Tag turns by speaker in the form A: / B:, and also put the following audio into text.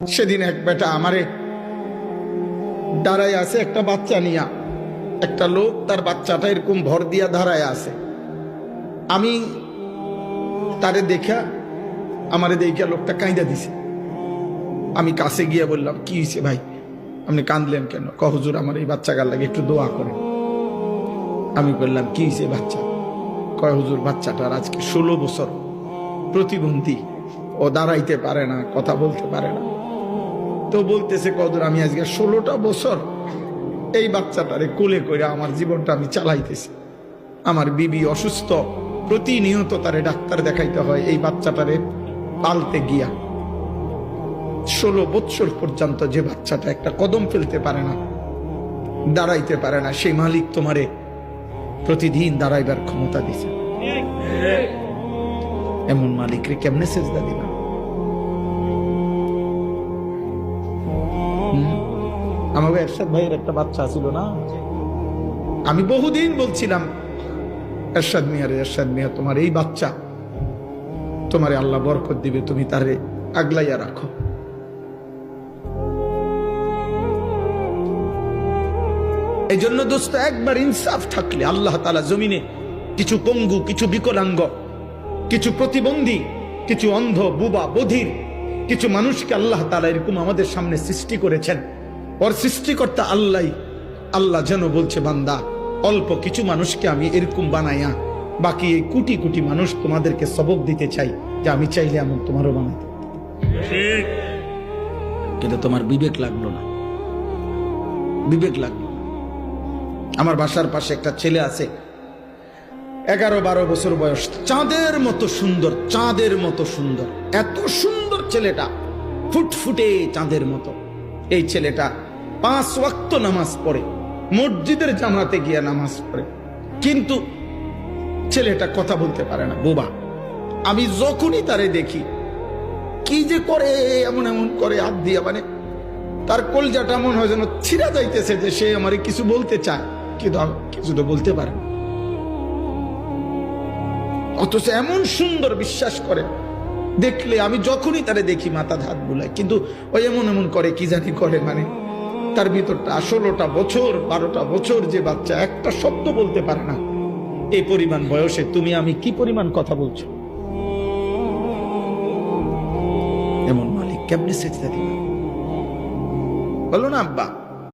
A: সেদিন এক বেটা আমারে দাঁড়ায় আছে একটা বাচ্চা নিয়া, একটা লোক তার বাচ্চাটা এরকম ভর দিয়া দাঁড়ায় আছে। আমি তারে দেখা আমারে দেখা লোকটা কাঁদা দিছে। আমি কাছে গিয়ে বললাম, কি হয়েছে ভাই, আপনি কাঁদলেন কেন? হুজুর আমার এই বাচ্চাটার লাগে একটু দোয়া করেন। আমি বললাম, কি হয়েছে বাচ্চা? হুজুর বাচ্চাটার আজকে 16 বছর, প্রতিবন্ধী, ও দাঁড়াইতে পারে না, কথা বলতে পারে না। তো বলতেছে, হুজুর আমি আজকে 16টা বছর এই বাচ্চাটারে কোলে করে আমার জীবনটা আমি চালাইতেছি। আমার বিবি অসুস্থ, প্রতিনিয়ত তারে ডাক্তার দেখাইতে হয় এই বাচ্চাটারে পালতে গিয়া। 16 বছর পর্যন্ত যে বাচ্চাটা একটা কদম ফেলতে পারে না, দাঁড়াইতে পারে না, সেই মালিক তোমারে প্রতিদিন দাঁড়াইবার ক্ষমতা দিছে। এমন মালিকরে কেমনে সেজদা দিবা? আমাকে এরশাদ ভাইয়ের একটা বাচ্চা ছিল না, আমি বহুদিন বলছিলাম এরশাদ মিয়া তোমার এই বাচ্চা, তোমারে আল্লাহ বরকত দিবে, তুমি তারে আগলাইয়া রাখো। এই জন্য দোস্ত, একবার ইনসাফ থাকলে আল্লাহ তাআলা জমিনে কিছু পঙ্গু, কিছু বিকলাঙ্গ, কিছু প্রতিবন্ধী, কিছু অন্ধ, বুবা, বধির কিছু মানুষকে আল্লাহ তাআলা এরকম আমাদের সামনে সৃষ্টি করেছেন। ওর সৃষ্টিকর্তা আল্লাহ যেন বলছে, বান্দা অল্প কিছু মানুষকে আমি এরকম বানাইয়া বাকি এই কোটি কোটি মানুষ তোমাদেরকে সবক দিতে চাই যে আমি চাইলে এমন তোমারও বানাইতে, কিন্তু তোমার বিবেক লাগলো না, বিবেক লাগলো। আমার বাসার পাশে একটা ছেলে আছে, 11-12 বছর বয়স, চাঁদের মতো সুন্দর, চাঁদের মতো সুন্দর, এত সুন্দর ছেলেটা, ফুটফুটে চাঁদের মতো। এই ছেলেটা 5 ওয়াক্ত নামাজ পড়ে, মসজিদের জামাতে গিয়ে নামাজ পড়ে, কিন্তু ছেলেটা কথা বলতে পারে না, বোবা। আমি যখনই তারে দেখি, কি যে করে, এমন এমন করে হাত দিয়া, মানে তার কলজাটা মনে হয় যেন ছিঁড়া যাইতেছে, যে সে আমারে কিছু বলতে চায় কিন্তু কিছু তো বলতে পারে না। অথচ এমন সুন্দর, বিশ্বাস করে দেখলে আমি যখনই তারে দেখি মাথা হাত বুলাই, কিন্তু ওই এমন এমন করে, কি জানি করে, মানে তার ভিতরটা 16টা বছর 12টা বছর যে বাচ্চা একটা শব্দ বলতে পারে না। এই পরিমাণ বয়সে তুমি আমি কি পরিমাণ কথা বলছো? এমন মালিক কেমনে সেজদা দিবে? বলো না আব্বা।